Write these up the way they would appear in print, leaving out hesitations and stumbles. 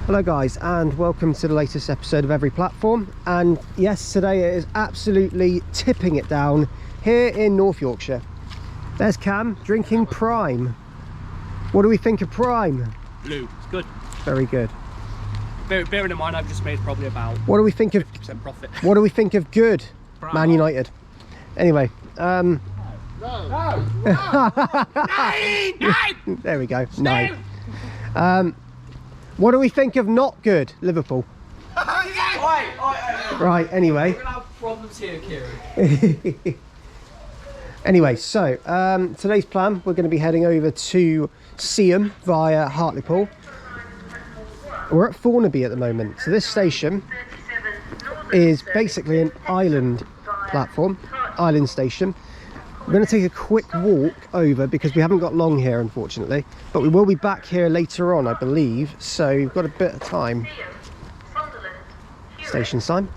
Hello guys, and welcome to the latest episode of Every Platform. And yes, today it is absolutely tipping it down here in North Yorkshire. There's Cam drinking Prime. What do we think of Prime? Blue, it's good. Very good. Bearing in mind I've just made probably about what do we think of 50% profit. What do we think of good Prime. Man United? Anyway, No. there we go. No. What do we think of not good Liverpool? Right, anyway. We're gonna have problems here, Kieran. Anyway, so today's plan, we're going to be heading over to Seaham via Hartlepool. We're at Thornaby at the moment. So this station is basically an island platform, island station. We're going to take a quick walk over because we haven't got long here, unfortunately. But we will be back here later on, I believe. So we've got a bit of time. Station sign.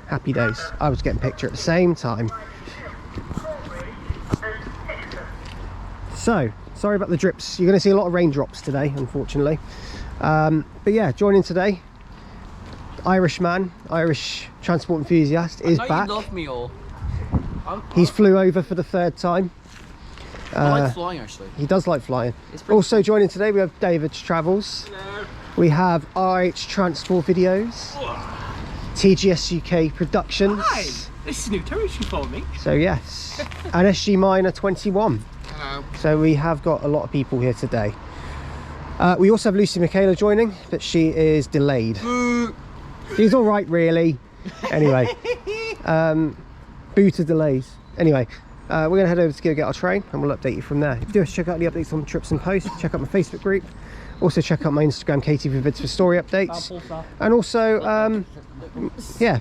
Happy days. I was getting a picture at the same time. So, sorry about the drips. You're going to see a lot of raindrops today, unfortunately. But yeah, joining today, Irish man, Irish transport enthusiast is back. You love me all. He's flew over for the third time. I like flying actually. He does like flying. Also joining today we have David's Travels. Hello. We have RH Transport Videos. TGS UK Productions. Hi, this is new territory for me. So yes, and SG Minor 21. Hello. So we have got a lot of people here today. We also have Lucy Michaela joining, but she is delayed. She's all right, really. Anyway, boo to delays. Anyway, we're going to head over to go get our train and we'll update you from there. If you do want to check out the updates on trips and posts, check out my Facebook group. Also check out my Instagram, KTV Vids, for story updates. And also, yeah,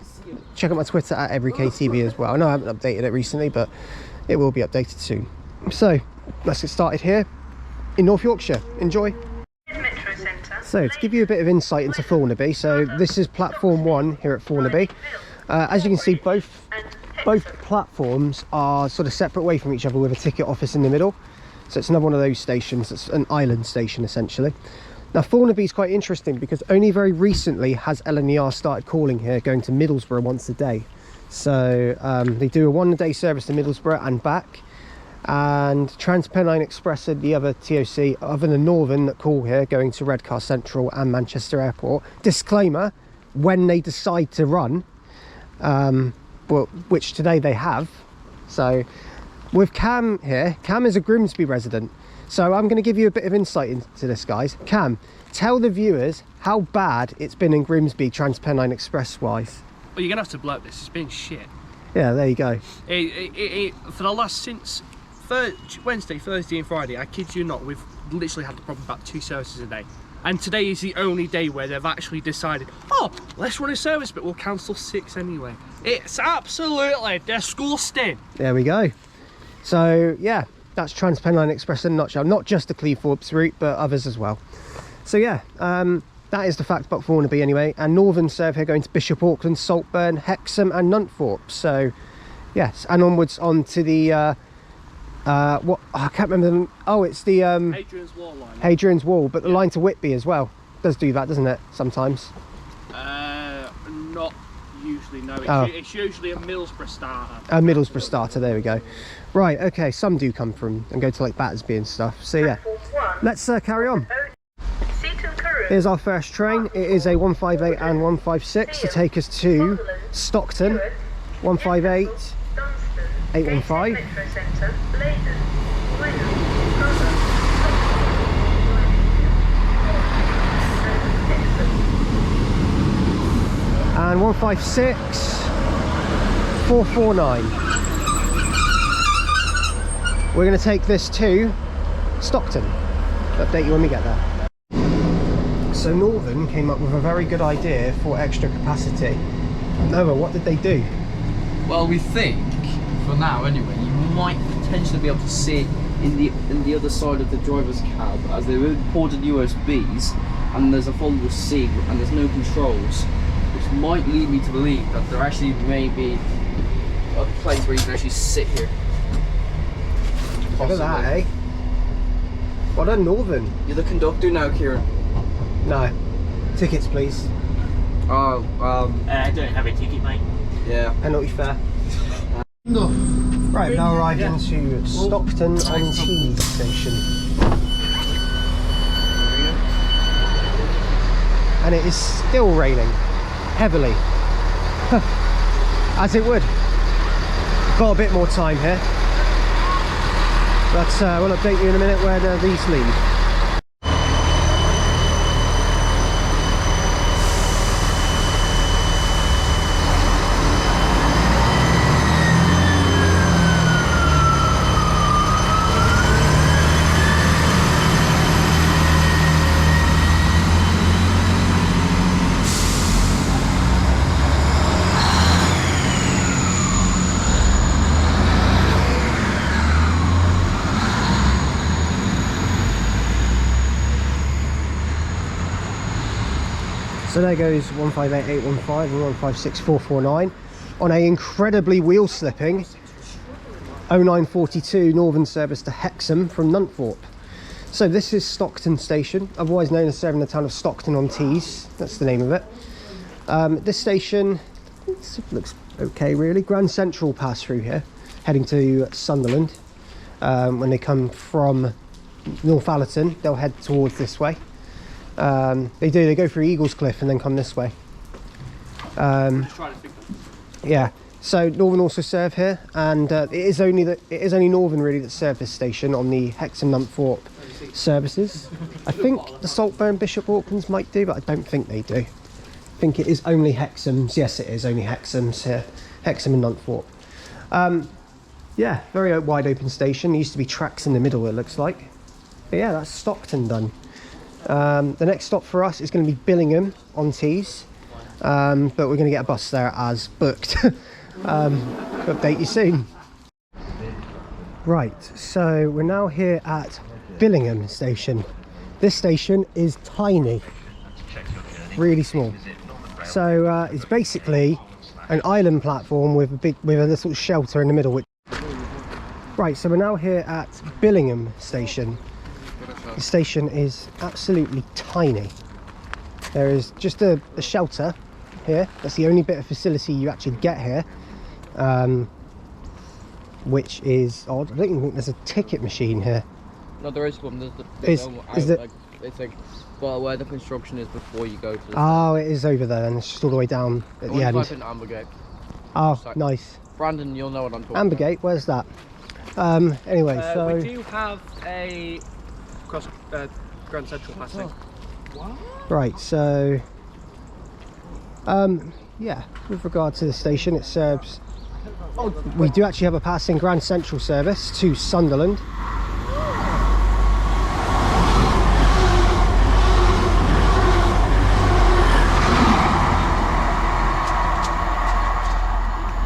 check out my Twitter at Every KTV as well. I know I haven't updated it recently, but it will be updated soon. So, let's get started here in North Yorkshire. Enjoy. So, to give you a bit of insight into Thornaby, so this is platform 1 here at Thornaby. As you can see, both platforms are sort of separate away from each other with a ticket office in the middle. So it's another one of those stations. It's an island station essentially. Now Thornaby is quite interesting because only very recently has LNER started calling here, going to Middlesbrough once a day. So they do a one-day service to Middlesbrough and back. And Transpennine Express are the other TOC other than Northern that call here, going to Redcar Central and Manchester Airport. Disclaimer, when they decide to run, well, which today they have. So with Cam here, Cam is a Grimsby resident. So I'm going to give you a bit of insight into this, guys. Cam, tell the viewers how bad it's been in Grimsby Transpennine Express wise. Well, you're going to have to blow this. It's been shit. Yeah, there you go. For the last, since Wednesday, Thursday and Friday, I kid you not, we've literally had the problem about 2 services a day. And today is the only day where they've actually decided, oh, let's run a service, but we'll cancel 6 anyway. It's absolutely disgusting. There we go. So, yeah, that's Transpennine Express in a nutshell. Not just the Cleethorpes route, but others as well. So, yeah, that is the fact about Thornaby anyway. And Northern serve here going to Bishop Auckland, Saltburn, Hexham and Nunthorpe. So, yes, and onwards on to the... what I can't remember them. Oh, it's the Hadrian's Wall line. Hadrian's Wall, but the line to Whitby as well does do that, doesn't it? Sometimes. Not usually. No, it's usually a Middlesbrough starter. A Middlesbrough starter. There we go. Right. Okay. Some do come from and go to like Battersby and stuff. So yeah, let's carry on. Here's our first train. It is a 158 and 156 to take us to Stockton. 158. 815. And 156 449. We're going to take this to Stockton. Update you when we get there. So Northern came up with a very good idea for extra capacity. Noah, what did they do? Well, we think, for now anyway, you might potentially be able to see in the other side of the driver's cab, as they've imported USBs and there's a foldable seat and there's no controls, which might lead me to believe that there actually may be a place where you can actually sit here. Look at that, eh? Well done, Northern. You're the conductor now, Kieran. No. Tickets, please. Oh, I don't have a ticket, mate. yeah. Penalty fare. Right, we've now arrived into Stockton-on-Tees station. And it is still raining. Heavily. As it would. Got a bit more time here. But we'll update you in a minute when these leave. So there goes 158.815 and 156.449 on a incredibly wheel slipping 0942 Northern service to Hexham from Nunthorpe. So this is Stockton Station, otherwise known as serving the town of Stockton-on-Tees. That's the name of it. This station looks okay really. Grand Central pass through here, heading to Sunderland. When they come from Northallerton, they'll head towards this way. They go through Eagles Cliff and then come this way. Yeah, so Northern also serve here, and it is only Northern really that serve this station on the Hexham Nunthorpe services. I think the Saltburn Bishop Aucklands might do, but I don't think they do. I think it is only Hexham's. Yes, it is only Hexham's here, Hexham and Nunthorpe. Yeah, very wide open station. There used to be tracks in the middle, it looks like. But yeah, that's Stockton done. The next stop for us is going to be Billingham-on-Tees, but we're going to get a bus there as booked. Update you soon. Right, so we're now here at Billingham station. This station is tiny, really small. So it's basically an island platform with a little shelter in the middle. Right, so we're now here at Billingham station. The station is absolutely tiny. There is just a shelter here. That's the only bit of facility you actually get here, which is odd. I don't even think there's a ticket machine here. No, there is one. It's like well, where the construction is before you go to the oh, it is over there, and it's just all the way down at the end. Type in Ambergate. Oh, nice. Brandon, you'll know what I'm talking Ambergate, where's that? Anyway, so we do have a Grand Central passing. right, so yeah, with regard to the station, it serves. We do actually have a passing Grand Central service to Sunderland.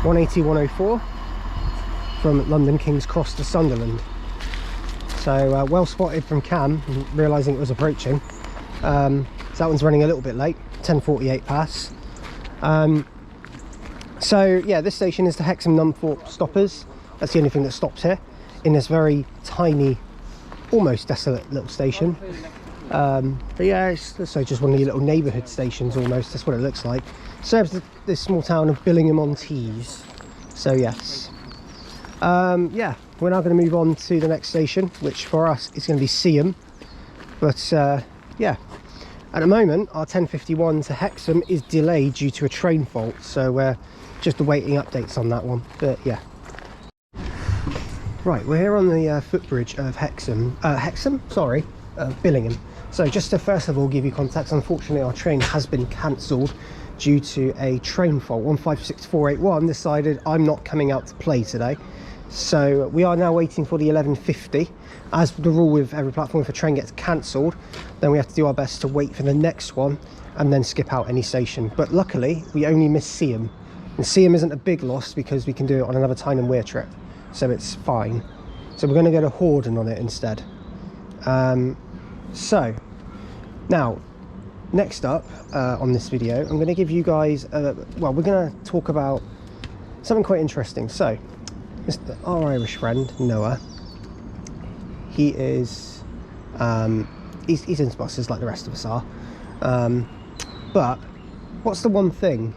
(180-104) from London King's Cross to Sunderland. So well spotted from Cam, realising it was approaching. So that one's running a little bit late, 10:48 pass. So yeah, this station is the Hexham Nunthorpe stoppers. That's the only thing that stops here in this very tiny, almost desolate little station. But yeah, it's also just one of the little neighbourhood stations almost. That's what it looks like. Serves this small town of Billingham-on-Tees. So yes. Yeah, we're now going to move on to the next station, which for us is going to be Seaham. But yeah, at the moment our 10:51 to Hexham is delayed due to a train fault, so we're just awaiting updates on that one. But yeah, right, we're here on the footbridge of Billingham. So just to first of all give you context, unfortunately our train has been cancelled due to a train fault. 156481 decided I'm not coming out to play today. So we are now waiting for the 11:50. As the rule with every platform, if a train gets cancelled, then we have to do our best to wait for the next one and then skip out any station. But luckily, we only missed Seaham. And Seaham isn't a big loss because we can do it on another Tyne and Wear trip. So it's fine. So we're going to go to Horden on it instead. So, now, next up on this video, I'm going to give you guys, well, we're going to talk about something quite interesting. So, our Irish friend, Noah, he is He's into buses like the rest of us are. But what's the one thing,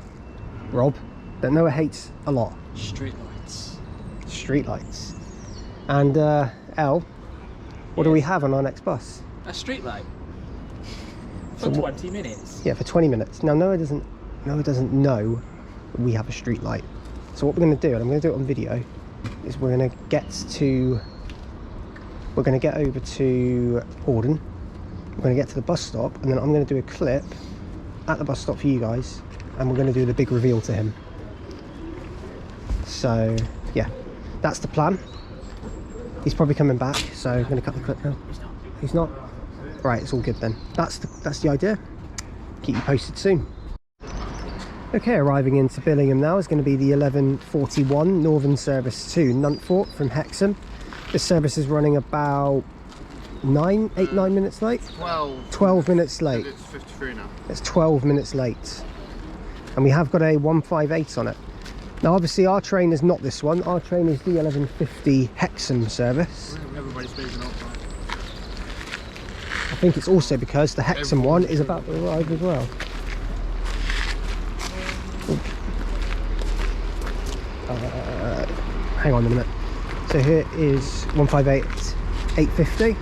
Rob, that Noah hates a lot? Streetlights. Streetlights. And Elle, what do we have on our next bus? A streetlight. For So 20 minutes. Yeah, for 20 minutes. Now Noah doesn't know we have a street light. So what we're going to do, and I'm going to do it on video, is we're going to get over to Horden. We're going to get to the bus stop, and then I'm going to do a clip at the bus stop for you guys, and we're going to do the big reveal to him. So yeah, that's the plan. He's probably coming back, so I'm going to cut the clip now. He's not. Right, it's all good then. That's the idea. Keep you posted soon. Okay, arriving into Billingham now is going to be the 11:41 Northern service to Nunthorpe from Hexham. This service is running about 9 minutes late. 12 minutes late. It's 53 now. It's 12 minutes late, and we have got a 158 on it. Now obviously our train is not this one. Our train is the 11:50 Hexham service. Everybody's speaking up. I think it's also because the Hexham one is about to arrive as well. Hang on a minute. So here is 158 850.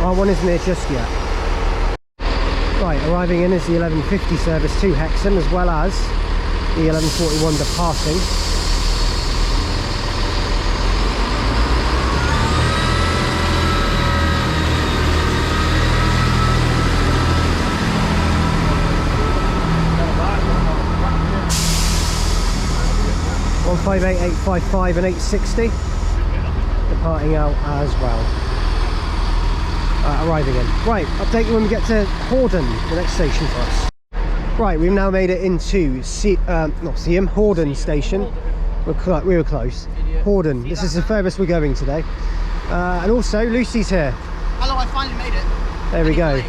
Our one isn't here just yet. Right, arriving in is the 11:50 service to Hexham, as well as the 11:41 departing. One 158 855 and 860 departing out as well. Arriving in. Right, update you when we get to Horden, the next station for us. Right, we've now made it into Horden station. We were close. Horden, this is the furthest we're going today. And also, Lucy's here. Hello, I finally made it. There we go.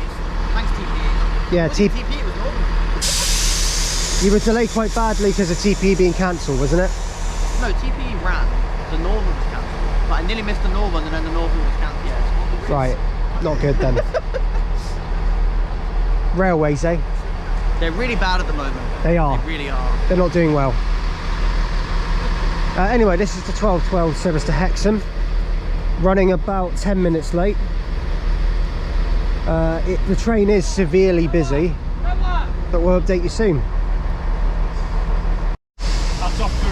Thanks, TPE. Yeah, TPE was normal. you were delayed quite badly because of TPE being cancelled, wasn't it? No, TPE ran. The Northern was cancelled. But I nearly missed the Northern, and then the Northern was cancelled. Yeah. Right, not good then. Railways, eh? They're really bad at the moment. They are. They really are. They're not doing well. Anyway, this is the 12:12 service to Hexham, running about 10 minutes late. The train is severely busy, but we'll update you soon. That's off to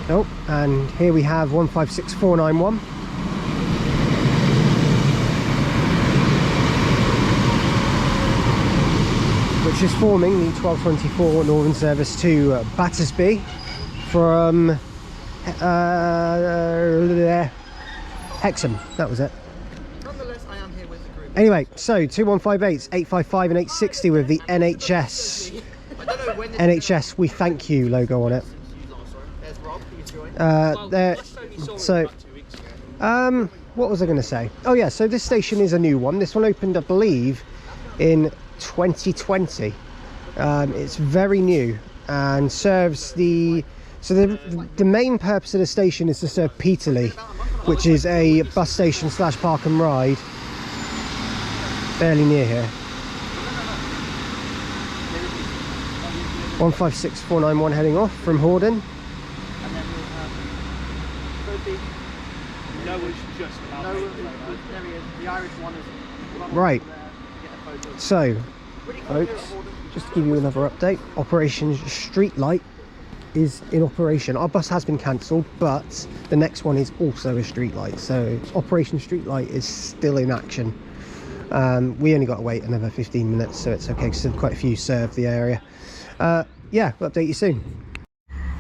Nope, and here we have 156491. Which is forming the 1224 Northern service to Battersby from Hexham. That was it. Nonetheless, I am here with the group. Anyway, so 2158s, 855 and 860 with the NHS. NHS, we thank you logo on it. There's Rob, he's joined. There. So, what was I going to say? Oh yeah, so this station is a new one. This one opened, I believe, in 2020. It's very new and serves the main purpose of the station is to serve Peterlee, which is a bus station / park and ride fairly near here. 156491 heading off from Horden. And then we'll have Sophie. Noah's just about No, to there he is. The Irish one is Right. there to get a photo. So, Pretty cool here at folks, Horden. just to give you another update, Operation Streetlight is in operation. Our bus has been cancelled, but the next one is also a street light, so Operation Street Light is still in action. We only got to wait another 15 minutes, so it's okay because quite a few serve the area. Yeah, we'll update you soon.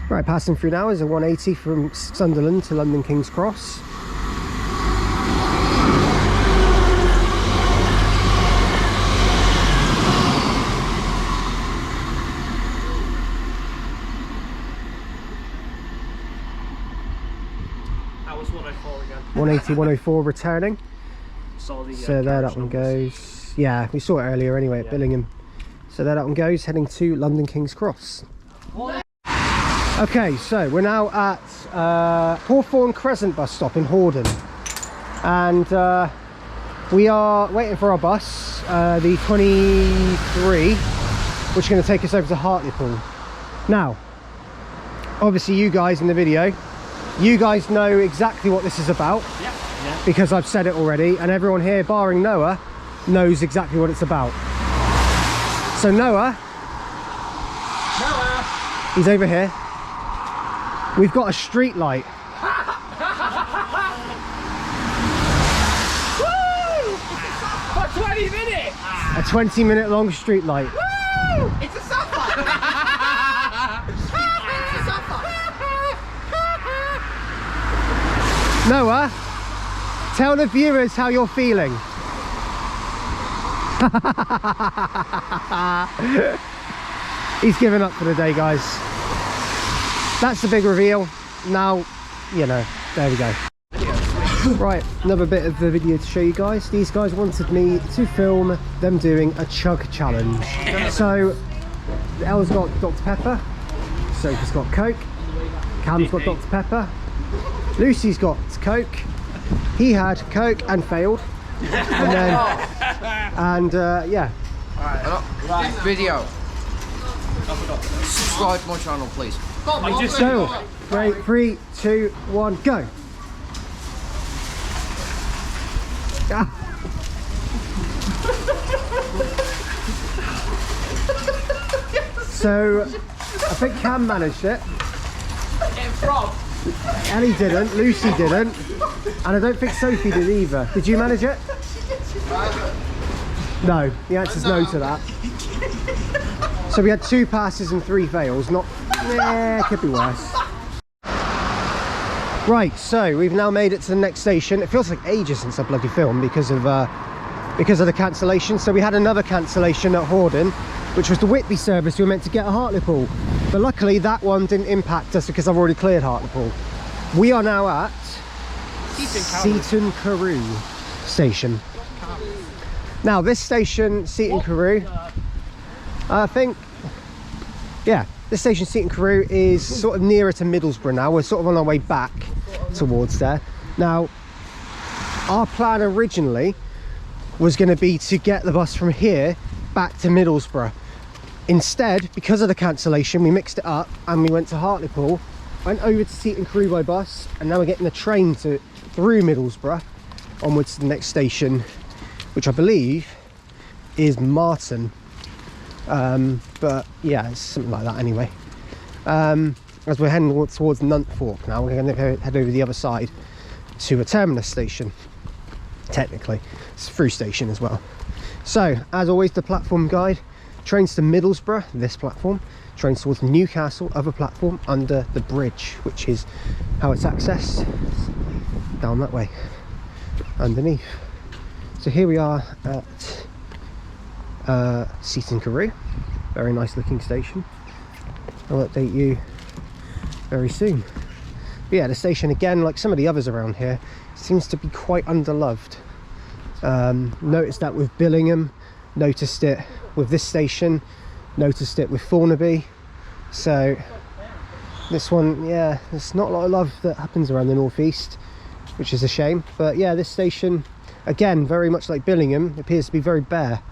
Right, passing through now is a 180 from Sunderland to London King's Cross. That was 104 again. 180, 104 returning. So there that one goes. Yeah, we saw it earlier anyway at Billingham. So there that one goes, heading to London King's Cross. Okay, so we're now at Hawthorne Crescent bus stop in Horden, and we are waiting for our bus, the 23, which is going to take us over to Hartlepool. Now, obviously you guys in the video, you guys know exactly what this is about, because I've said it already, and everyone here, barring Noah, knows exactly what it's about. So Noah, he's over here. We've got a street light. For 20 minutes! A 20-minute long street light. Woo! It's a sapphire! It's a sapphire! Noah, tell the viewers how you're feeling. He's given up for the day, guys. That's the big reveal. Now, you know, there we go. Right, another bit of the video to show you guys. These guys wanted me to film them doing a chug challenge. So, Elle's got Dr. Pepper, Sophie's got Coke, Cam's got Dr. Pepper, Lucy's got Coke, he had Coke and failed. And then, yeah. Right, video. Subscribe to my channel, please. So, right, 3, 2, 1, go. Ah. So, I think Cam managed it. Ellie didn't, Lucy didn't, and I don't think Sophie did either. Did you manage it? No, the answer's no to that. So we had 2 passes and 3 fails. Not, yeah, could be worse. Right, so we've now made it to the next station. It feels like ages since I bloody filmed because of the cancellation. So we had another cancellation at Horden, which was the Whitby service we were meant to get at Hartlepool. But luckily that one didn't impact us because I've already cleared Hartlepool. We are now at Seaton Carew station. Now this station, Seaton Carew, I think, yeah, this station Seaton Carew is sort of nearer to Middlesbrough now. We're sort of on our way back towards there. Now, our plan originally was going to be to get the bus from here back to Middlesbrough. Instead, because of the cancellation, we mixed it up and we went to Hartlepool, went over to Seaton Carew by bus, and now we're getting the train through Middlesbrough onwards to the next station, which I believe is Marton. But yeah, it's something like that anyway. As we're heading towards Nunthorpe now, we're going to head over the other side to a terminus station. Technically, it's a through station as well. So, as always, the platform guide. Trains to Middlesbrough, this platform. Trains towards Newcastle, other platform, under the bridge, which is how it's accessed. Down that way, underneath. So here we are at Seaton Carew. Very nice looking station. I'll update you very soon. But yeah, the station, again, like some of the others around here, seems to be quite underloved. Noticed that with Billingham, noticed it with this station, noticed it with Thornaby. So this one, yeah, there's not a lot of love that happens around the northeast, which is a shame. But yeah, this station, again, very much like Billingham, appears to be very bare.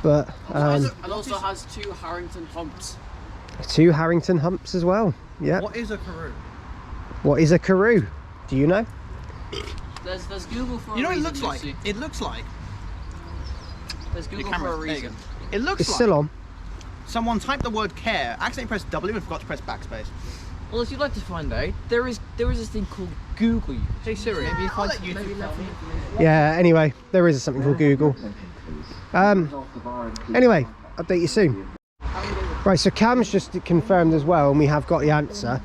But and also has 2 Harrington humps. 2 Harrington humps as well. Yeah. What is a Carew? What is a Carew? Do you know? There's Google for You know a what it reason, looks like? Lucy. It looks like. There's Google camera, for a there you reason. It looks It's like. still on. someone typed the word care, accidentally pressed W and forgot to press backspace. Well, if you'd like to find out, there is this thing called Google. Hey Siri. Maybe you I'll find let you maybe tell me. Yeah, anyway, there is something called Google. Anyway, update you soon. Right, so Cam's just confirmed as well, and we have got the answer.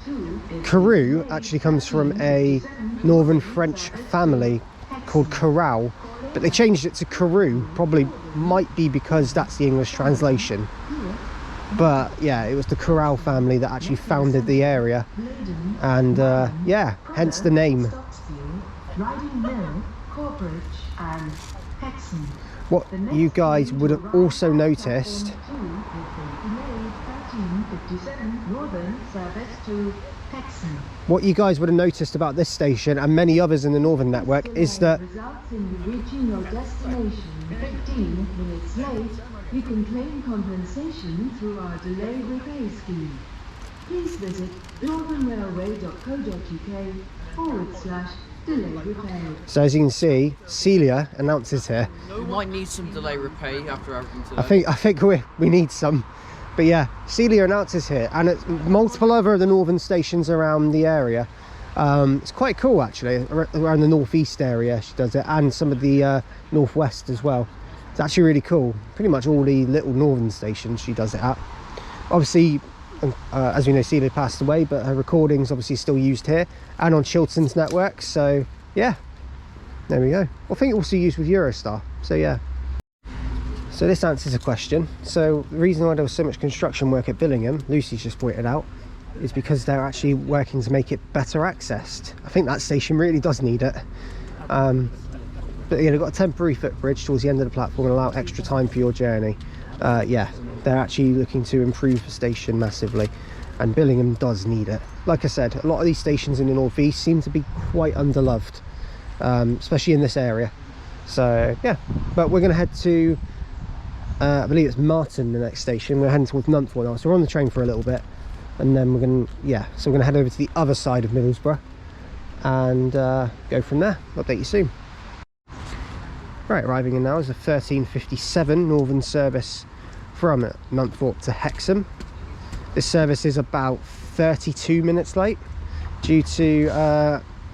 Carew actually comes from a northern French family called Corral, but they changed it to Carew. Probably might be because that's the English translation. But yeah, it was the Corral family that actually founded the area, and yeah, hence the name. What you guys would have also noticed about this station and many others in the Northern network is that you can claim compensation through our delay repay scheme. Please visit northernrailway.co.uk/delay repay. so as you can see, Celia announces here. We might need some delay repay after everything today. I think we need some. But yeah, Celia announces here, and it's multiple other of the northern stations around the area. It's quite cool actually, around the northeast area she does it, and some of the northwest as well. It's actually really cool. Pretty much all the little northern stations she does it at. Obviously, as we know, Celia passed away, but her recordings obviously still used here and on Chilton's network. So yeah, there we go. I think also used with Eurostar. So yeah. So this answers a question. So the reason why there was so much construction work at Billingham, Lucy's just pointed out, is because they're actually working to make it better accessed. I think that station really does need it. But yeah, they've got a temporary footbridge towards the end of the platform and allow extra time for your journey. Yeah, they're actually looking to improve the station massively, and Billingham does need it. Like I said, a lot of these stations in the northeast seem to be quite underloved, especially in this area. So yeah, but we're going to head to, I believe it's Marton, the next station. We're heading towards Nunthorpe now, so we're on the train for a little bit, and then we're going to, yeah, so we're going to head over to the other side of Middlesbrough and go from there. Update you soon. Right, arriving in now is a 13:57 northern service from Nunthorpe to Hexham. This service is about 32 minutes late due to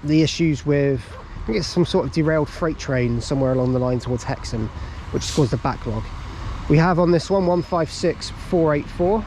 the issues with, I think it's some sort of derailed freight train somewhere along the line towards Hexham, which has caused a backlog. We have on this one 156484.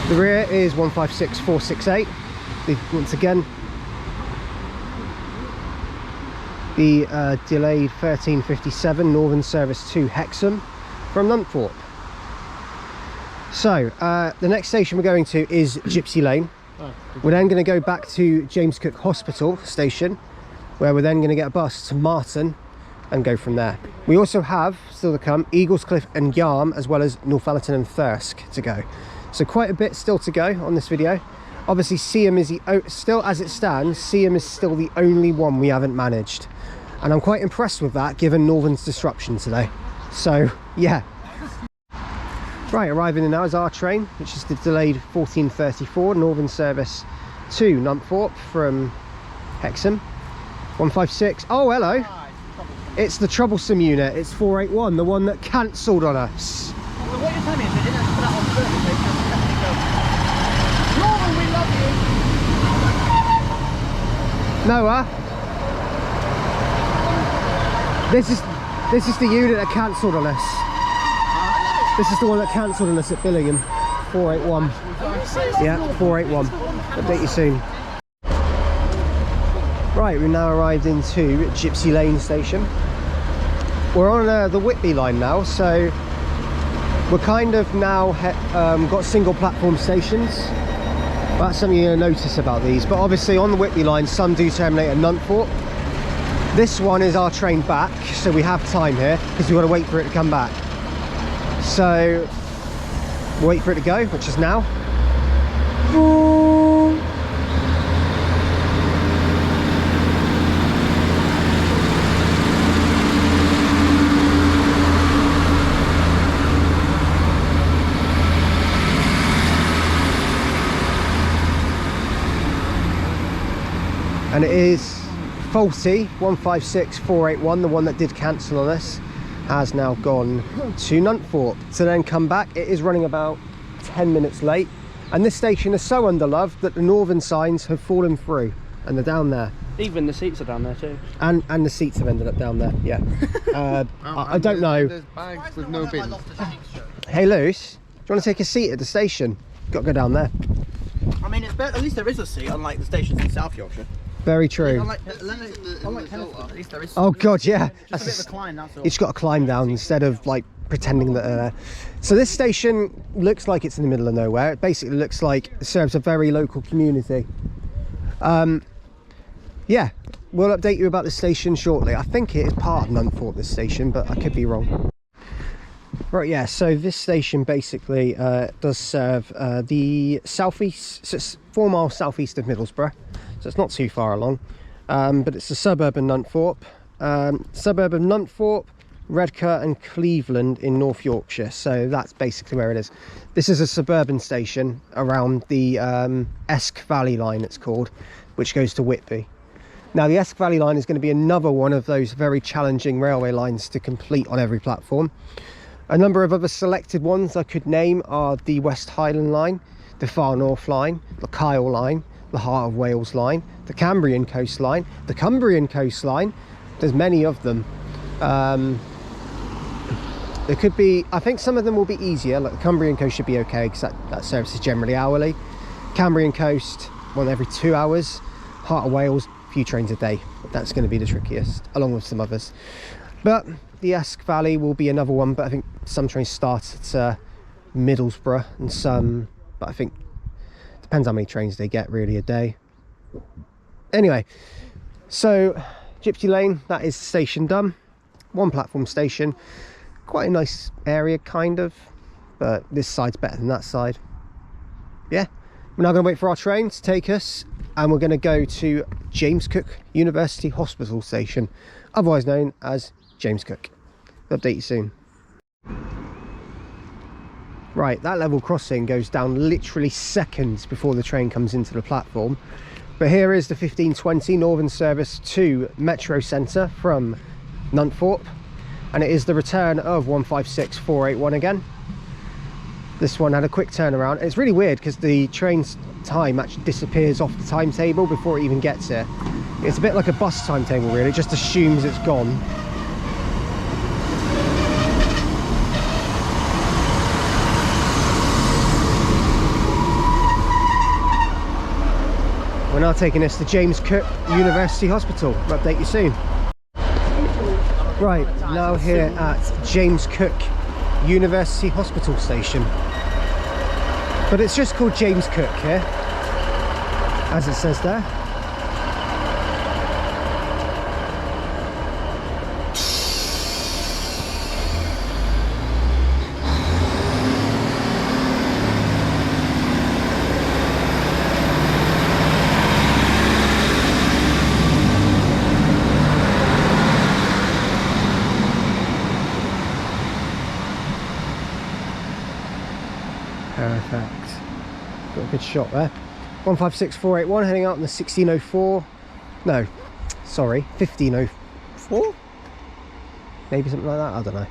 The rear is 156468. Once again, the delayed 13:57 northern service to Hexham from Nunthorpe. So the next station we're going to is Gypsy Lane. We're then going to go back to James Cook Hospital station, where we're then going to get a bus to Marton and go from there. We also have, still to come, Eaglescliffe and Yarm, as well as Northallerton and Thirsk to go. So quite a bit still to go on this video. Obviously Seaham is still, as it stands, Seaham is still the only one we haven't managed, and I'm quite impressed with that given Northern's disruption today. So yeah. Right, arriving in now is our train, which is the delayed 14:34 northern service to Nunthorpe from Hexham. 156. Oh, hello. It's the troublesome unit. It's 481, the one that cancelled on us. Well, what you're telling me is they didn't put that on service, they can definitely go. Norman, we love you! Noah, this is the unit that cancelled on us. This is the one that cancelled on us at Billingham. 481. Yeah, 481. Update you soon. Right, we've now arrived into Gypsy Lane station. We're on the Whitby line now, so We're kind of now got single platform stations. That's something you're going to notice about these. But obviously on the Whitby line, some do terminate at Nunthorpe. This one is our train back, so we have time here because we've got to wait for it to come back. So we'll wait for it to go, which is now. And it is faulty 156481, the one that did cancel on us, has now gone to Nunthorpe to then come back. It is running about 10 minutes late, and this station is so underloved that the northern signs have fallen through and they're down there. Even the seats are down there too. And the seats have ended up down there, yeah. I don't know. There's bags with no bins. Hey Luce, do you want to take a seat at the station? Got to go down there. I mean, it's better. At least there is a seat, unlike the stations in South Yorkshire. Very true. Unlike Tennyson, at least there is. Oh god, yeah. Just a bit of a climb, that's all. You just got to climb down instead of like pretending that so this station looks like it's in the middle of nowhere. It basically looks like it serves a very local community. Yeah, we'll update you about the station shortly. I think it is part of Nunthorpe, this station, but I could be wrong. Right, yeah, so this station basically does serve the southeast, so it's 4 miles southeast of Middlesbrough, so it's not too far along, but it's a suburb of Nunthorpe, Redcar and Cleveland in North Yorkshire, so that's basically where it is. This is a suburban station around the Esk Valley line, it's called, which goes to Whitby. Now the Esk Valley line is going to be another one of those very challenging railway lines to complete on every platform. A number of other selected ones I could name are the West Highland line, the Far North line, the Kyle line, the Heart of Wales line, the Cambrian coastline, the Cumbrian coastline. There's many of them. There could be, I think some of them will be easier, like the Cumbrian coast should be okay because that service is generally hourly. Cambrian coast, one every 2 hours. Heart of Wales, a few trains a day. That's going to be the trickiest, along with some others. But the Esk Valley will be another one, but I think some trains start at Middlesbrough and some, but I think depends how many trains they get really a day. Anyway, so Gypsy Lane, that is station done. One platform station, quite a nice area kind of, but this side's better than that side. Yeah, we're now going to wait for our train to take us, and we're going to go to James Cook University Hospital Station, otherwise known as James Cook. I'll update you soon. Right, that level crossing goes down literally seconds before the train comes into the platform. But here is the 1520 Northern service to Metro Centre from Nunthorpe, and it is the return of 156481 again. This one had a quick turnaround. It's really weird because the train's time actually disappears off the timetable before it even gets here. It's a bit like a bus timetable really, it just assumes it's gone. We're now taking this to James Cook University Hospital. We'll update you soon. Right, now here at James Cook University Hospital Station. But it's just called James Cook here, as it says there. Perfect. Got a good shot there. 156481 heading out in the 1604. No, sorry, 1504? Maybe something like that, I don't know.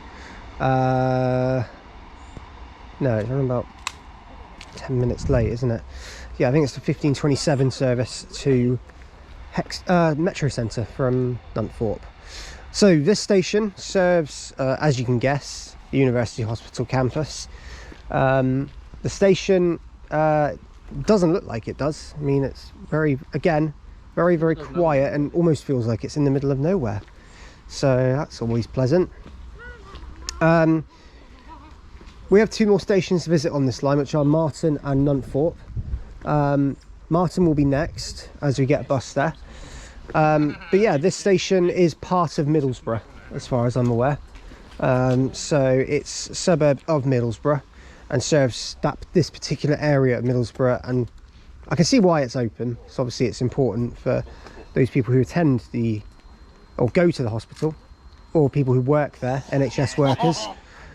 No, it's running about 10 minutes late, isn't it? Yeah, I think it's the 1527 service to Metro Centre from Nunthorpe. So this station serves, as you can guess, the University Hospital campus. The station doesn't look like it does. I mean, it's very quiet and almost feels like it's in the middle of nowhere. So that's always pleasant. We have 2 more stations to visit on this line, which are Marton and Nunthorpe. Marton will be next as we get a bus there. But yeah, this station is part of Middlesbrough, as far as I'm aware. So it's a suburb of Middlesbrough and serves this particular area of Middlesbrough, and I can see why it's open. So obviously it's important for those people who attend or go to the hospital, or people who work there, NHS workers.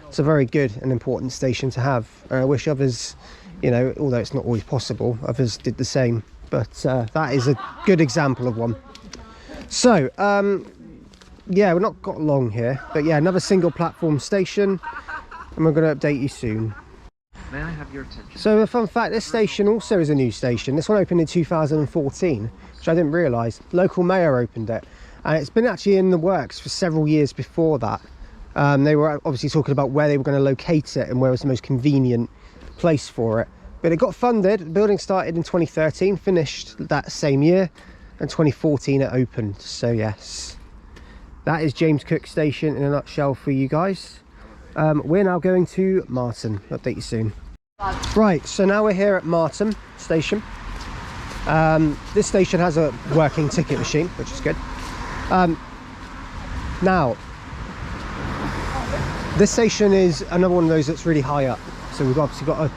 It's a very good and important station to have. I wish others, you know, although it's not always possible, others did the same. But that is a good example of one. So, yeah, we've not got long here. But yeah, another single platform station. And we're going to update you soon. May I have your attention? So a fun fact, this station also is a new station. This one opened in 2014, which I didn't realise. Local mayor opened it. And it's been actually in the works for several years before that. They were obviously talking about where they were going to locate it and where was the most convenient place for it. But it got funded. The building started in 2013, finished that same year, and 2014 it opened. So yes, that is James Cook Station in a nutshell for you guys. We're now going to Marton. Update you soon. Right, so now we're here at Marton Station. This station has a working ticket machine, which is good. Now, this station is another one of those that's really high up, so we've obviously got a,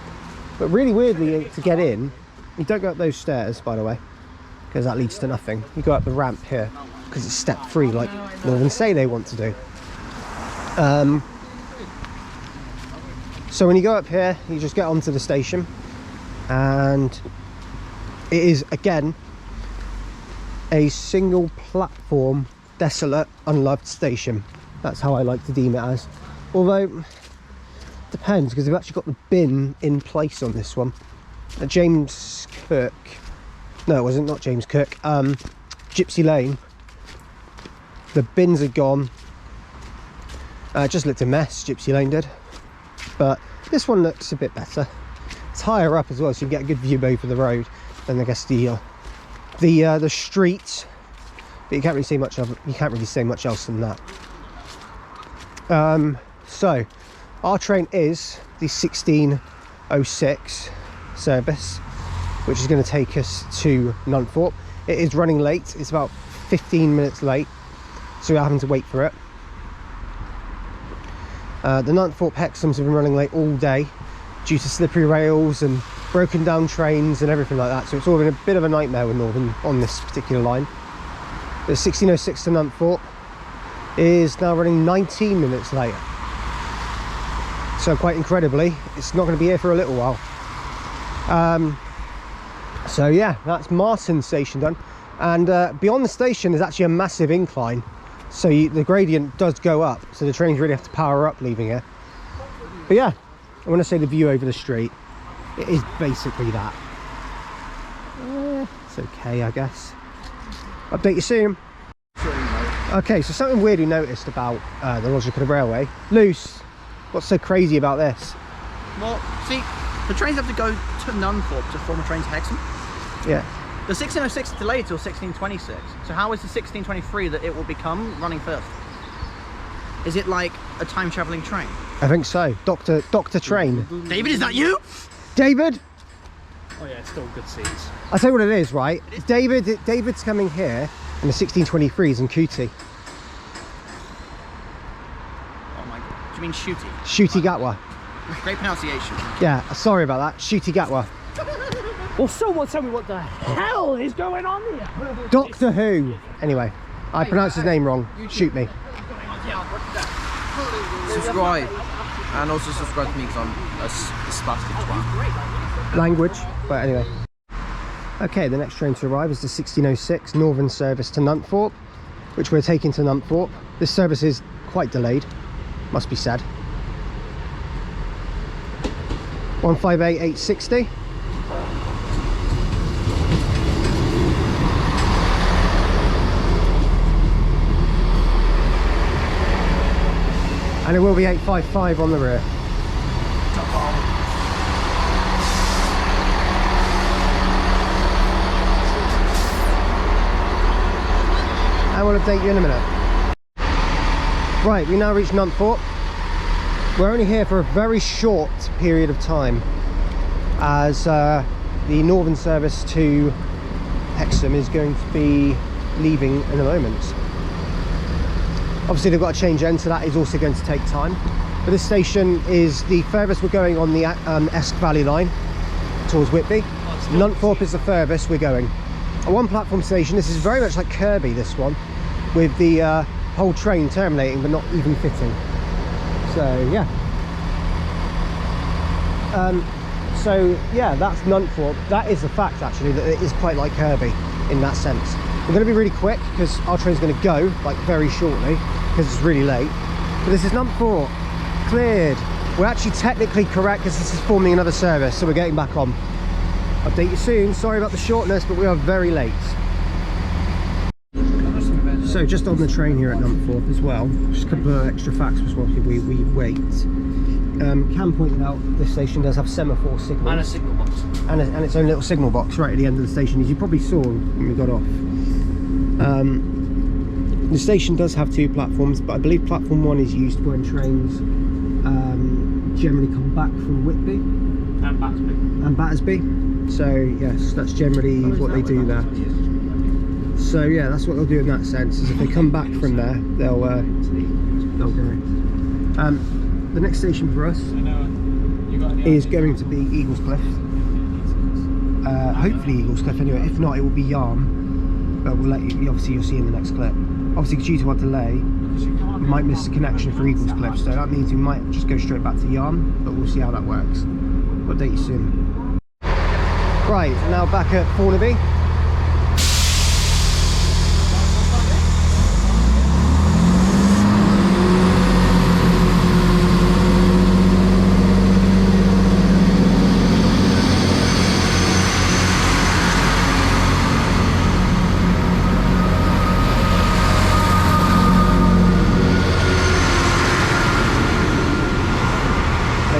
but really weirdly, to get in, you don't go up those stairs, by the way, because that leads to nothing. You go up the ramp here because it's step free, like Northern say they want to do. So when you go up here, you just get onto the station, and it is again a single platform, desolate, unloved station. That's how I like to deem it as. Although, depends, because they've actually got the bin in place on this one. James Cook, no, it wasn't, not James Cook, Gypsy Lane. The bins are gone. Just looked a mess, Gypsy Lane did. But this one looks a bit better. It's higher up as well, so you get a good view over the road than I guess the street. But you can't really see much of. You can't really say much else than that. So our train is the 16:06 service, which is going to take us to Nunthorpe. It is running late. It's about 15 minutes late, so we're having to wait for it. The Nunthorpe Hexhams have been running late all day due to slippery rails and broken down trains and everything like that, so it's all been a bit of a nightmare with Northern on this particular line. The 16:06 to Nunthorpe is now running 19 minutes later, so quite incredibly it's not going to be here for a little while. So yeah, that's Marton Station done, and beyond the station there's actually a massive incline, so the gradient does go up, so the trains really have to power up leaving here. But yeah, I want to say the view over the street, it is basically that. It's okay, I guess. Update you soon. Okay, so something weird we noticed about the logic of the railway. Luce, what's so crazy about this? Well, see, the trains have to go to Nunthorpe to form a train to Hexham. Yeah. The 1606 is delayed till 1626. So how is the 1623 that it will become running first? Is it like a time travelling train? I think so. Doctor Train. David, is that you? David? Oh yeah, still good scenes. I'll tell you what it is, right? David's coming here and the 1623s in Cootie. Oh my god. Do you mean Shooty? Shooty Gatwa. Great pronunciation. Yeah, sorry about that. Shooty Gatwa. Well, someone tell me what the hell is going on here. Doctor Who. Anyway, I pronounced his name wrong. Shoot me. Subscribe. And also subscribe to me because I'm a spastic twat. Language. But anyway. Okay, the next train to arrive is the 1606 Northern service to Nunthorpe, which we're taking to Nunthorpe. This service is quite delayed, must be said. 158860. And it will be 855 on the rear. I will update you in a minute. Right, we now reach Nunthorpe. We're only here for a very short period of time, as the northern service to Hexham is going to be leaving in a moment. Obviously they've got to change ends, so that is also going to take time. But this station is the furthest we're going on the Esk Valley line towards Whitby. Nunthorpe is the furthest we're going. A one platform station. This is very much like Kirby, this one, with the whole train terminating but not even fitting. So yeah. So yeah, that's Nunthorpe. That is the fact actually, that it is quite like Kirby in that sense. We're going to be really quick because our train's going to go like very shortly because it's really late. But this is Nunthorpe. Cleared. We're actually technically correct because this is forming another service, so we're getting back on. Update you soon. Sorry about the shortness, but we are very late. So just on the train here at Nunthorpe as well, just a couple of extra facts while we wait. Cam pointed out this station does have semaphore signals. And a signal box. And its own little signal box right at the end of the station, as you probably saw when we got off. The station does have two platforms, but I believe platform 1 is used when trains generally come back from Whitby and Battersby. So yes, that's generally what they do there. So yeah, that's what they'll do in that sense, is if they come back from there, they'll go. The next station for us is going to be Eaglescliff. Hopefully Eaglescliff anyway. If not, it will be Yarm, but we'll let you, obviously you'll see in the next clip. Obviously due to our delay, we might miss the connection for Eaglescliff, so that means we might just go straight back to Yarm, but we'll see how that works. We'll update you soon. Right, now back at Thornaby.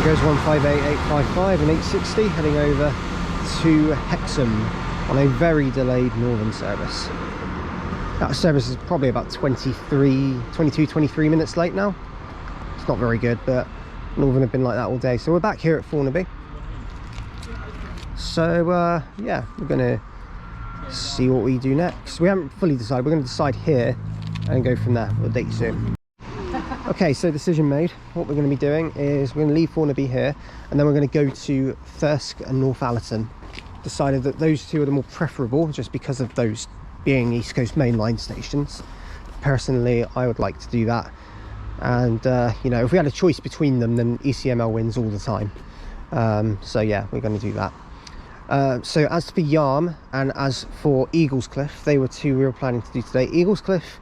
Goes 158855 and 860 heading over to Hexham on a very delayed northern service. That service is probably about 23 minutes late now. It's not very good, but northern have been like that all day. So we're back here at Thornaby. So yeah, we're gonna see what we do next. We haven't fully decided. We're gonna decide here and go from there. We'll update you soon. Okay, so decision made. What we're going to be doing is we're going to leave Thornaby here, and then we're going to go to Thirsk and Northallerton. Decided that those two are the more preferable, just because of those being East Coast mainline stations. Personally, I would like to do that, and you know, if we had a choice between them, then ECML wins all the time. So yeah, we're going to do that. So as for Yarm and as for Eaglescliff, they were two we were planning to do today. Eaglescliff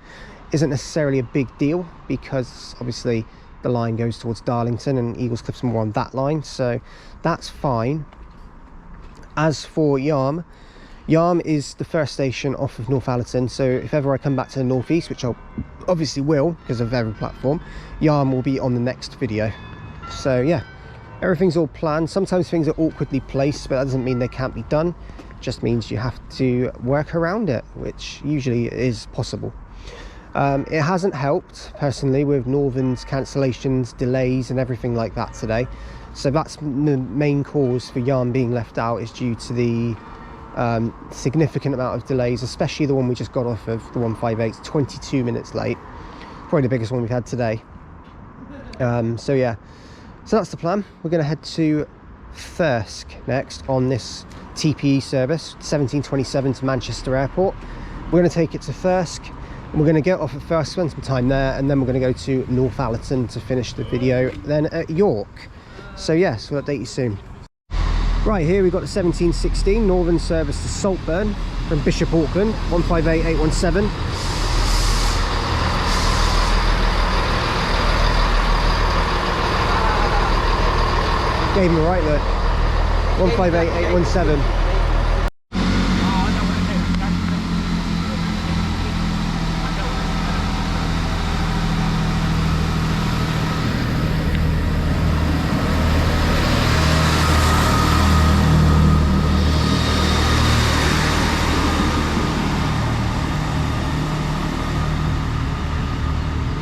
isn't necessarily a big deal because obviously the line goes towards Darlington and Eaglescliff's more on that line, so that's fine. As for Yarm, Yarm is the first station off of Northallerton, so if ever I come back to the northeast, which I obviously will because of every platform, Yarm will be on the next video. So yeah, everything's all planned. Sometimes things are awkwardly placed, but that doesn't mean they can't be done. It just means you have to work around it, which usually is possible. It hasn't helped personally with Northern's cancellations, delays and everything like that today, so that's the main cause for Yarm being left out, is due to the significant amount of delays, especially the one we just got off of, the 158, 22 minutes late, probably the biggest one we've had today. So yeah, so that's the plan. We're going to head to Thirsk next on this TPE service, 1727 to Manchester Airport. We're going to take it to Thirsk. We're going to get off at Thirsk, spend some time there, and then we're going to go to Northallerton to finish the video, then at York. So yes, we'll update you soon. Right, here we've got the 1716 northern service to Saltburn from Bishop Auckland, 158817. Gave him a right look. 158817.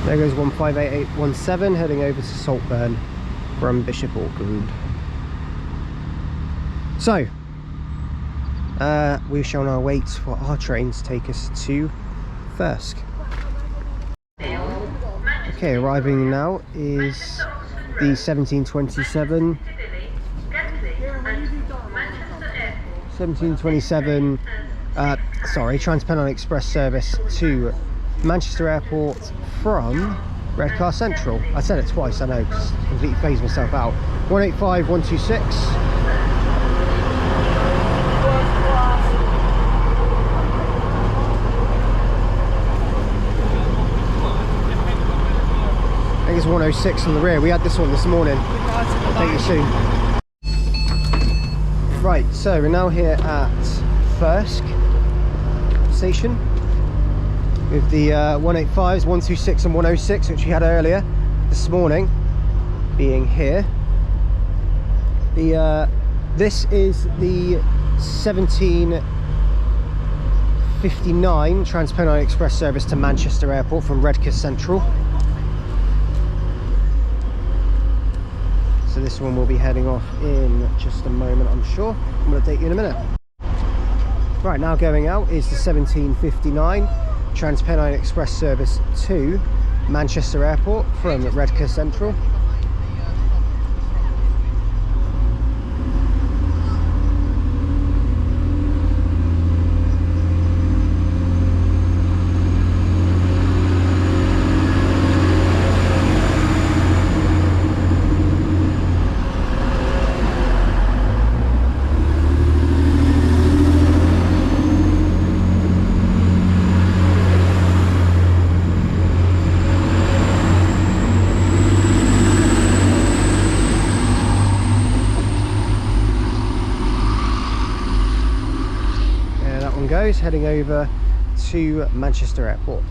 There goes 158817 heading over to Saltburn. from Bishop Auckland. So we shall now wait for our train to take us to Thirsk. Okay, arriving now is the 1727 Transpennine Express service to Manchester Airport from Redcar Central. I said it twice, I know, just completely phased myself out. 185 126. I think it's 106 on the rear. We had this one this morning. I'll take you soon. Right, so we're now here at Thirsk station with the 185s, 126 and 106, which we had earlier this morning, being here. This is the 1759 Transpennine Express service to Manchester Airport from Redcar Central. So this one will be heading off in just a moment, I'm sure. I'm going to update you in a minute. Right, now going out is the 1759 Transpennine Express service to Manchester Airport from Redcar Central. Heading over to Manchester Airport.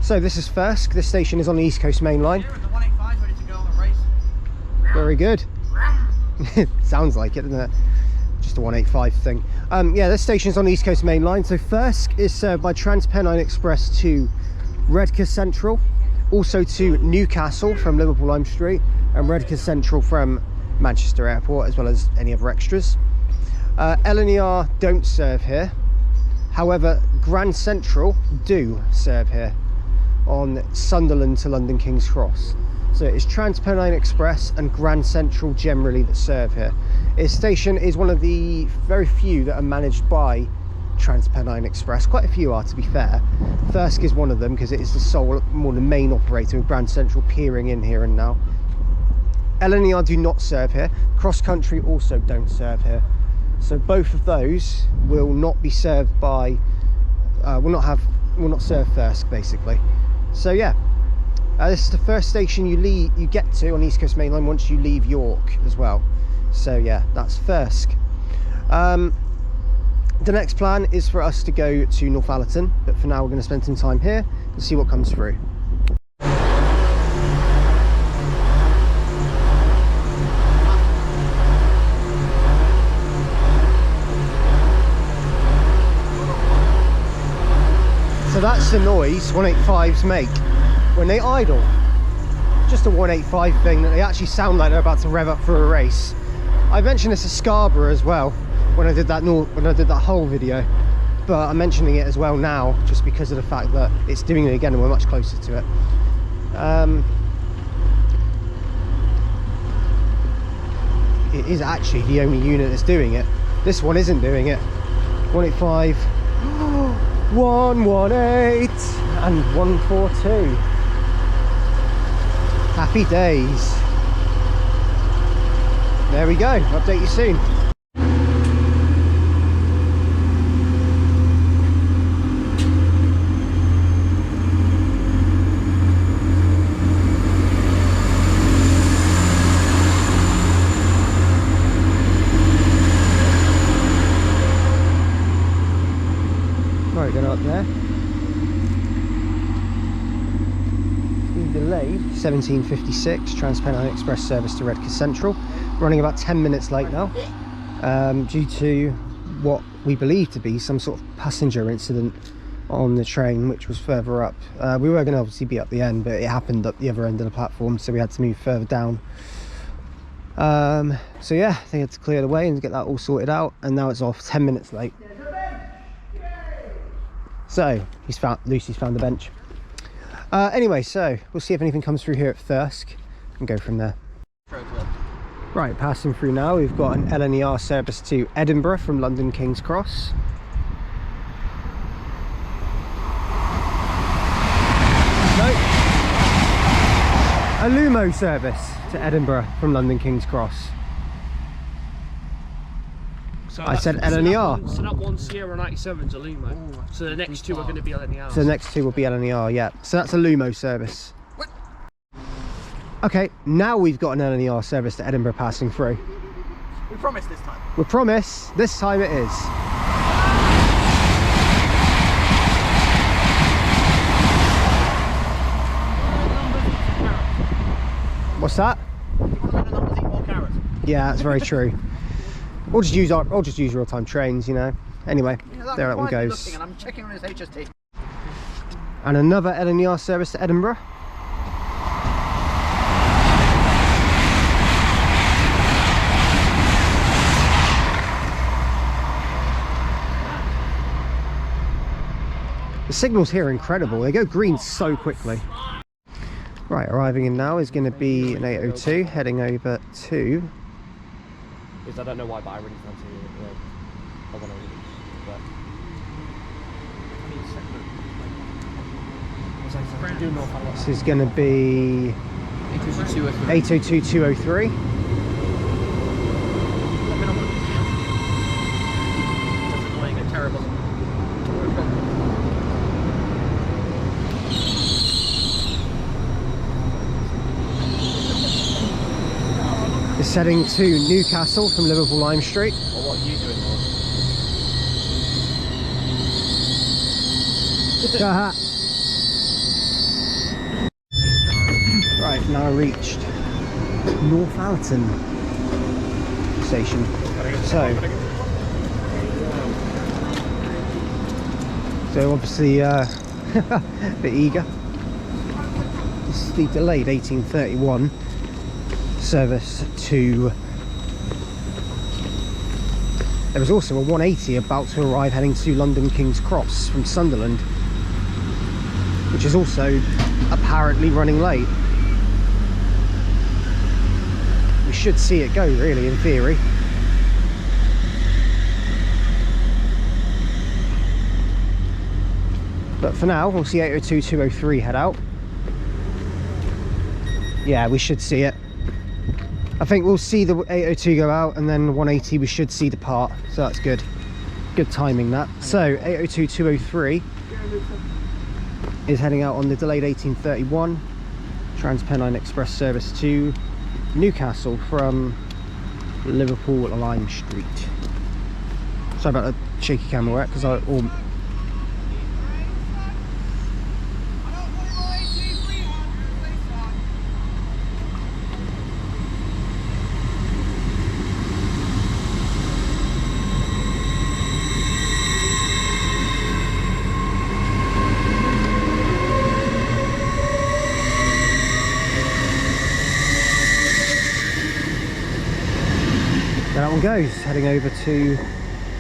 So this is Thirsk. This station is on the East Coast Main Line. Here are the 185s ready to go on the race. Very good. Sounds like it, doesn't it? Just a 185 thing. Yeah, this station is on the East Coast Main Line. So Thirsk is served by Transpennine Express to Redcar Central, also to Newcastle from Liverpool Lime Street, and Redcar Central from Manchester Airport, as well as any other extras. LNER don't serve here. However, Grand Central do serve here on Sunderland to London King's Cross. So it's Transpennine Express and Grand Central generally that serve here. Its station is one of the very few that are managed by Transpennine Express. Quite a few are, to be fair. Thirsk is one of them because it is the sole, more the main operator, with Grand Central peering in here and now. LNER do not serve here. CrossCountry also don't serve here. So both of those will not be served by, will not serve Thirsk basically. So yeah, this is the first station you get to on East Coast Main Line once you leave York as well. So yeah, that's Thirsk. The next plan is for us to go to Northallerton, but for now we're going to spend some time here and see what comes through. So that's the noise 185s make when they idle. Just a 185 thing that they actually sound like they're about to rev up for a race. I mentioned this at Scarborough as well when I did that whole video, but I'm mentioning it as well now just because of the fact that it's doing it again and we're much closer to it. It is actually the only unit that's doing it. This one isn't doing it. 185. 118 and 142. Happy days. There we go. Update you soon. Right, going up there. Delayed 1756 Transpennine Express service to Redcar Central, running about 10 minutes late now, due to what we believe to be some sort of passenger incident on the train, which was further up. We were going to obviously be up the end, but it happened up the other end of the platform, so we had to move further down. So yeah, they had to clear the way and get that all sorted out, and now it's off 10 minutes late. So Lucy's found the bench. Anyway, so we'll see if anything comes through here at Thirsk and go from there. Right, passing through now, we've got an LNER service to Edinburgh from London King's Cross. No. A Lumo service to Edinburgh from London King's Cross. So I said LNER. So that one Sierra 97's a Lumo. So the next two are going to be LNER. So the next two will be LNER, yeah. So that's a Lumo service. Okay, now we've got an LNER service to Edinburgh passing through. We promise this time. We promise, this time it is. What's that? Yeah, that's very true. We'll just use real-time trains, you know. Anyway, Yeah, there that one goes. And I'm checking on his HST. And another LNER service to Edinburgh. The signals here are incredible. They go green so quickly. Right, arriving in now is going to be an 802 heading over to... I don't know why, but I really fancy I want to use. This is going to be 802-203. Terrible. It's heading to Newcastle from Liverpool Lime Street. Well, what are you doing, Right, now reached Northallerton station. So obviously a bit eager. This is the delayed 1831 service to... There was also a 180 about to arrive heading to London King's Cross from Sunderland, which is also apparently running late. We should see it go, really, in theory. But for now, we'll see 802-203 head out. Yeah, we should see it. I think we'll see the 802 go out, and then 180 we should see depart, so that's good. Good timing, that. So 802-203 is heading out on the delayed 1831 Transpennine Express service to Newcastle from Liverpool Lime Street. Sorry about the shaky camera work, because that one goes, heading over to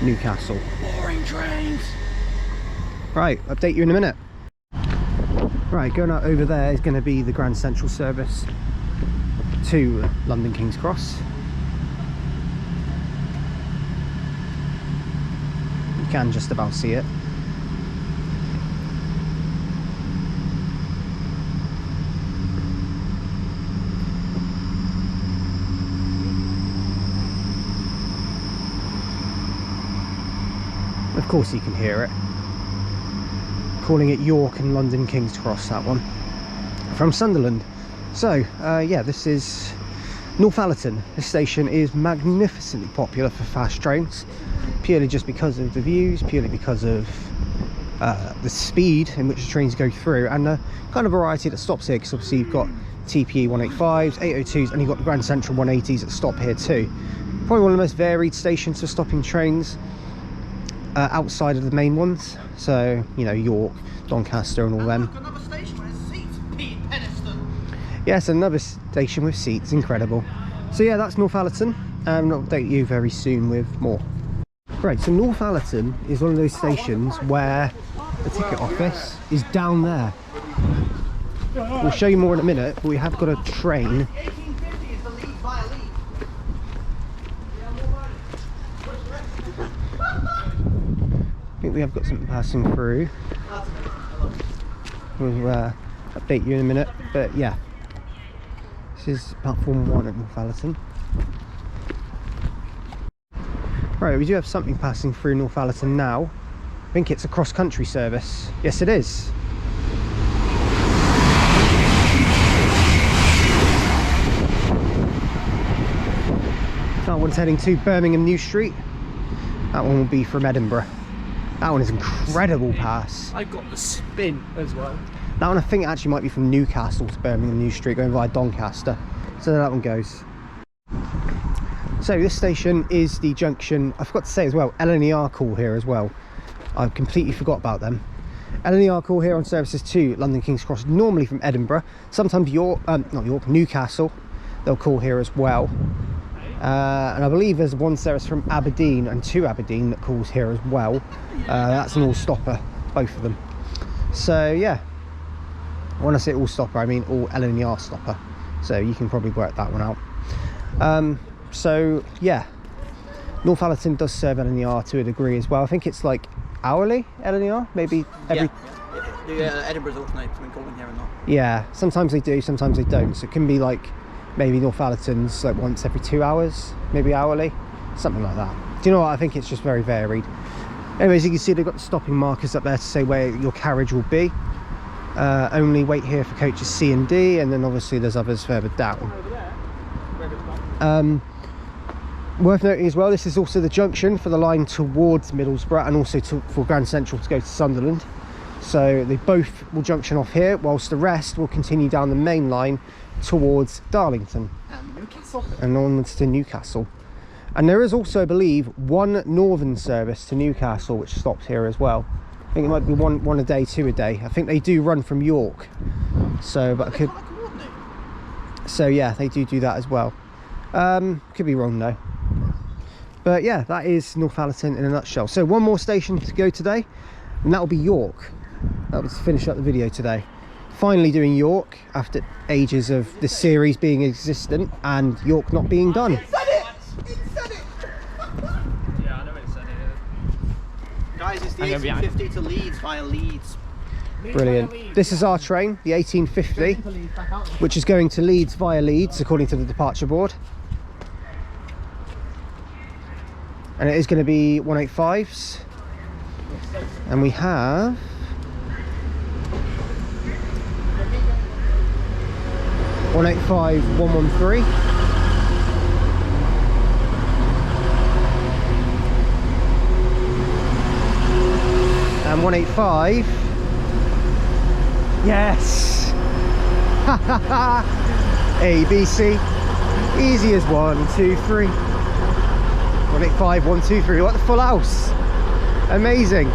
Newcastle. Boring trains! Right, update you in a minute. Right, going out over there is going to be the Grand Central service to London King's Cross. You can just about see it. Of course you can hear it. Calling it York and London King's Cross, that one. From Sunderland. So, yeah, this is Northallerton. This station is magnificently popular for fast trains. Purely just because of the views, purely because of the speed in which the trains go through, and the kind of variety that stops here, because obviously you've got TPE 185s, 802s, and you've got the Grand Central 180s that stop here too. Probably one of the most varied stations for stopping trains. outside of the main ones. So, you know, York, Doncaster and all them. Another station with seats, Pete Penniston. Yes, another station with seats, incredible. So yeah, that's Northallerton. I'll update you very soon with more. Right, so Northallerton is one of those stations where the ticket office is down there. We'll show you more in a minute, but we have got a train. The 1850 is the Leeds via Leeds. I think we have got something passing through. We'll update you in a minute, but yeah. This is platform 1 at Northallerton. Right, we do have something passing through Northallerton now. I think it's a cross-country service. Yes, it is. That one's heading to Birmingham New Street. That one will be from Edinburgh. That one is incredible pass. I've got the spin as well. That one I think actually might be from Newcastle to Birmingham New Street, going via Doncaster. So there that one goes. So this station is the junction, I forgot to say as well, LNER call here as well. I completely forgot about them. LNER call here on services to London King's Cross, normally from Edinburgh. Sometimes Newcastle, they'll call here as well. And I believe there's one service from Aberdeen and to Aberdeen that calls here as well. That's an all-stopper, both of them. So yeah, when I say all-stopper, I mean all LNER stopper. So you can probably work that one out. So yeah, Northallerton does serve LNER to a degree as well. I think it's like hourly LNER, maybe every... Yeah, Edinburgh's alternate between calling here and not. Yeah, sometimes they do, sometimes they don't. So it can be like maybe Northallerton's like once every 2 hours, maybe hourly, something like that. Do you know what? I think it's just very varied. Anyways, you can see they've got the stopping markers up there to say where your carriage will be. Only wait here for coaches C and D, and then obviously there's others further down. Worth noting as well, this is also the junction for the line towards Middlesbrough and also for Grand Central to go to Sunderland. So they both will junction off here, whilst the rest will continue down the main line towards Darlington and onwards to Newcastle. And there is also, I believe, one northern service to Newcastle which stops here as well. I think it might be one a day, 2 a day. I think they do run from York. So, but I could. So yeah, they do that as well. Could be wrong though. But yeah, that is Northallerton in a nutshell. So one more station to go today, and that will be York. That was to finish up the video today. Finally doing York after ages of this series being existent and York not being done. It said it! Yeah, I know it said it. Guys, it's the 1850 to Leeds via Leeds. Brilliant. This is our train, the 1850, which is going to Leeds via Leeds according to the departure board. And it is going to be 185s. And we have... (185) 113. And 185. Yes. ABC. Easy as 1, 2, 3. 185, 1, 2, 3. What the full house? Amazing.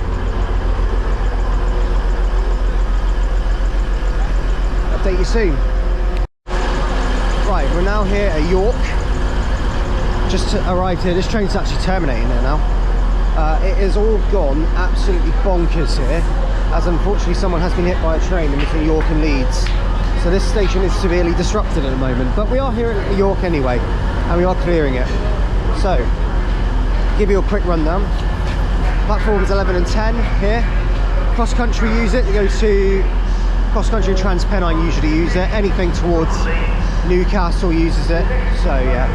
Update you soon. Right, we're now here at York. Just arrived here. This train's actually terminating here now. It has all gone absolutely bonkers here, as unfortunately someone has been hit by a train in between York and Leeds. So this station is severely disrupted at the moment, but we are here at York anyway, and we are clearing it. So, give you a quick rundown. Platforms 11 and 10 here. Cross-country use it. They go to cross-country and Transpennine usually use it. Anything towards Newcastle uses it. So yeah.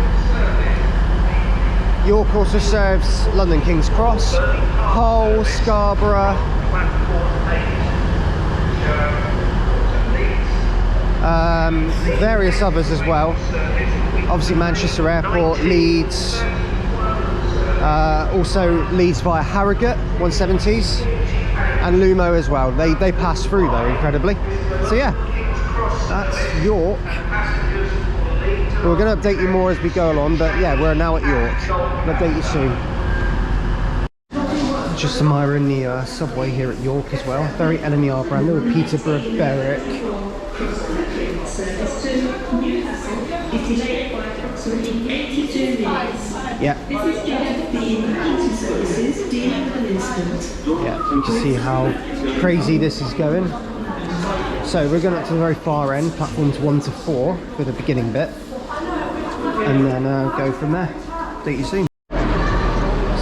York also serves London King's Cross, Hull, Scarborough, various others as well. Obviously Manchester Airport, Leeds, also Leeds via Harrogate 170s, and Lumo as well. They pass through though, incredibly. So yeah, that's York. We're going to update you more as we go along, but yeah, we're now at York. I'll update you soon. just admiring the subway here at York as well. Very LNER brand, with Peterborough, Berwick. Service to Newcastle is delayed by approximately 82 minutes. Yeah. This is due to the emergency services dealing with an incident. Yeah, you can see how crazy this is going. So we're going up to the very far end, platforms 1 to 4 for the beginning bit, and then go from there. Update you soon.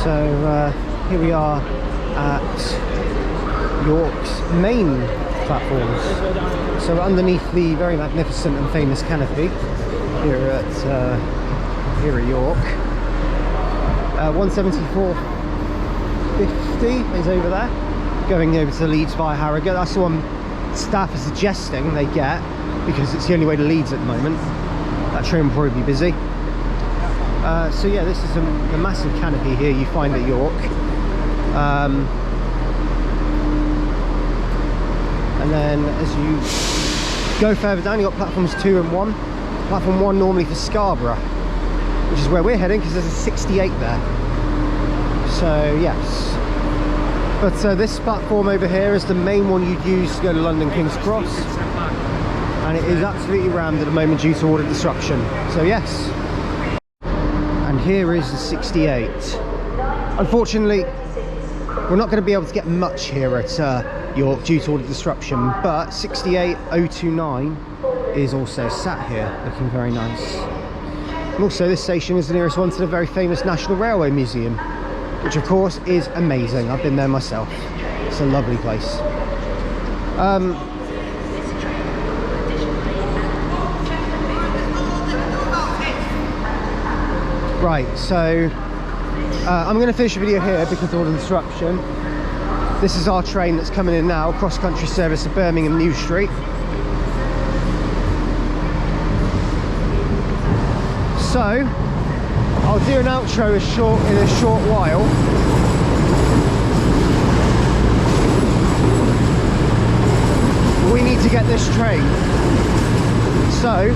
So here we are at York's main platforms. So underneath the very magnificent and famous canopy here at York. 174.50 is over there, going over to Leeds via Harrogate. That's the one staff are suggesting they get, because it's the only way to Leeds at the moment. That train will probably be busy. So yeah, this is the massive canopy here you find at York. And then as you go further down, you've got platforms 2 and 1. Platform 1 normally for Scarborough, which is where we're heading, because there's a 68 there. So yes. But this platform over here is the main one you'd use to go to London King's Cross. And it is absolutely rammed at the moment due to order disruption. So yes. And here is the 68. Unfortunately, we're not going to be able to get much here at York due to order disruption, but 68029 is also sat here, looking very nice. And also this station is the nearest one to the very famous National Railway Museum, which of course is amazing. I've been there myself. It's a lovely place. Right, so I'm going to finish the video here because of all the disruption. This is our train that's coming in now, cross-country service to Birmingham New Street. So I'll do an outro in a short while. We need to get this train, so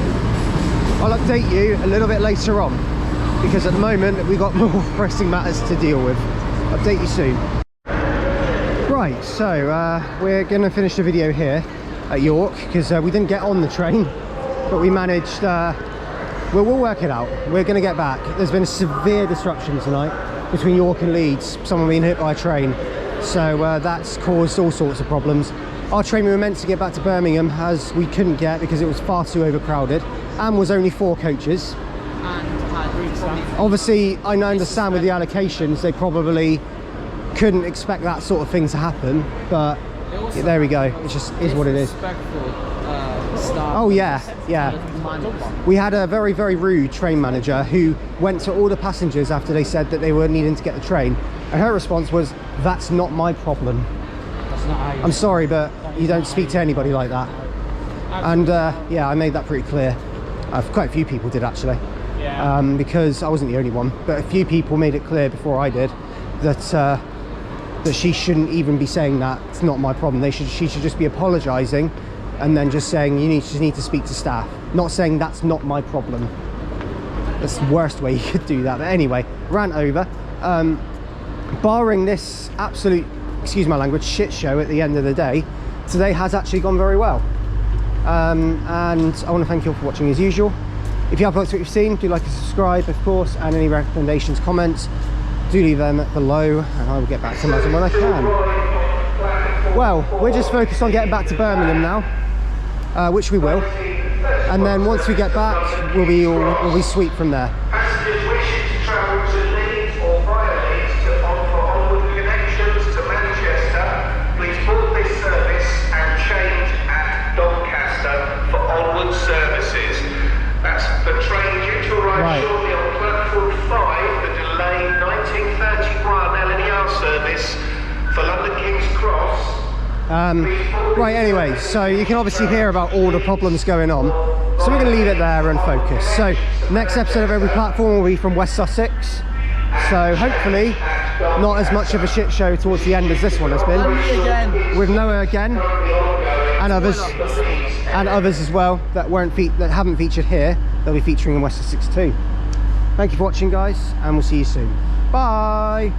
I'll update you a little bit later on, because at the moment we've got more pressing matters to deal with. Update you soon. Right, so we're going to finish the video here at York, because we didn't get on the train, but we managed. We'll work it out. We're going to get back. There's been a severe disruption tonight between York and Leeds, someone being hit by a train, so that's caused all sorts of problems. Our train we were meant to get back to Birmingham, as we couldn't get because it was far too overcrowded and was only 4 coaches. Obviously, I understand with the allocations they probably couldn't expect that sort of thing to happen, but yeah, there we go. It just is what it is. Oh yeah, yeah. We had a very, very rude train manager who went to all the passengers after they said that they were needing to get the train, and her response was, "That's not my problem." I'm sorry, but you don't speak to anybody like that. And yeah, I made that pretty clear. Quite a few people did actually, because I wasn't the only one, but a few people made it clear before I did that that she shouldn't even be saying that. It's not my problem. She should just be apologising and then just saying you just need to speak to staff, not saying that's not my problem. That's the worst way you could do that. But anyway, rant over. Barring this absolute, excuse my language, shit show at the end of the day, today has actually gone very well. And I want to thank you all for watching as usual. If you have liked what you've seen, do like and subscribe, of course, and any recommendations, comments, do leave them below and I will get back to them as and when I can. Well, we're just focused on getting back to Birmingham now, which we will, and then once we get back we'll be sweet from there. Passengers wishing to travel to Leeds or via Leeds for onward connections to Manchester, please board this service and change at Doncaster for onward services. That's the train due to arrive shortly on platform 5, the delayed 1931 LNER service for London King's Cross. Right, anyway, so you can obviously hear about all the problems going on, so we're going to leave it there and focus. So next episode of every platform will be from West Sussex, so hopefully not as much of a shit show towards the end as this one has been, with Noah again and others as well that haven't featured here. They'll be featuring in West Sussex too. Thank you for watching, guys, and we'll see you soon. Bye.